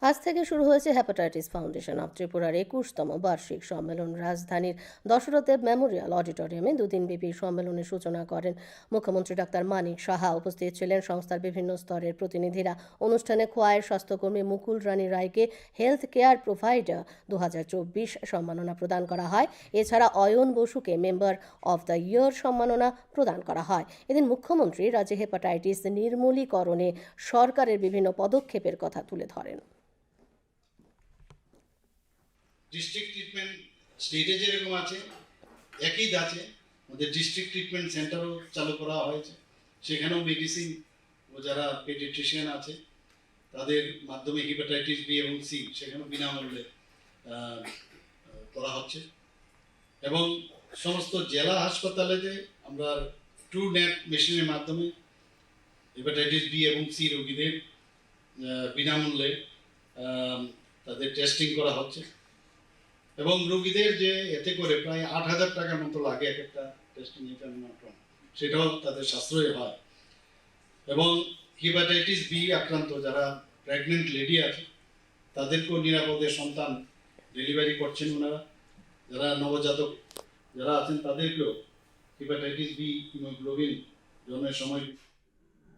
আজ থেকে শুরু হয়েছে হ্যাপাটাইটিস ফাউন্ডেশন অফ ত্রিপুরার 21তম বার্ষিক সম্মেলন। রাজধানীর দশরথদেব মেমোরিয়াল অডিটোরিয়ামে দুদিনব্যাপী সম্মেলনের সূচনা করেন মুখ্যমন্ত্রী ডাক্তার মানিক সাহা। উপস্থিত ছিলেন সংস্থার বিভিন্ন স্তরের প্রতিনিধিরা। অনুষ্ঠানে খোয়াইয়ের স্বাস্থ্যকর্মী মুকুল রানী রায়কে হেলথ কেয়ার প্রোভাইডার 2024 সম্মাননা প্রদান করা হয়। এছাড়া অয়ন বসুকে মেম্বার অফ দ্য ইয়ার সম্মাননা প্রদান করা হয়। এদিন মুখ্যমন্ত্রী রাজ্যে হেপাটাইটিস নির্মূলীকরণে সরকারের বিভিন্ন পদক্ষেপের কথা তুলে ধরেন। ডিস্ট্রিক্ট ট্রিটমেন্ট স্টেটে যেরকম আছে একই ধাঁচে আমাদের ডিস্ট্রিক্ট ট্রিটমেন্ট সেন্টারও চালু করা হয়েছে। সেখানেও মেডিসিন ও যারা পেডিয়াট্রিশিয়ান আছে তাদের মাধ্যমে হেপাটাইটিস বি এবং সি সেখানেও বিনামূল্যে করা হচ্ছে। এবং সমস্ত জেলা হাসপাতালেতে আমরা ট্রু নেট মেশিনের মাধ্যমে হেপাটাইটিস বি এবং সি রোগীদের বিনামূল্যে তাদের টেস্টিং করা হচ্ছে। এবং রোগীদের যে এতে করে প্রায় 8,000 টাকার মতো লাগে এক একটা টেস্টিং, সেটাও তাদের সাশ্রয় হয়। এবং হেপাটাইটিস বি আক্রান্ত যারা প্রেগনেন্ট লেডি আছে তাদেরকেও নিরাপদে সন্তান ডেলিভারি করছেন ওনারা। যারা নবজাতক যারা আছেন তাদেরকেও হেপাটাইটিস বি হিমোগ্লোবিন জন্মের সময়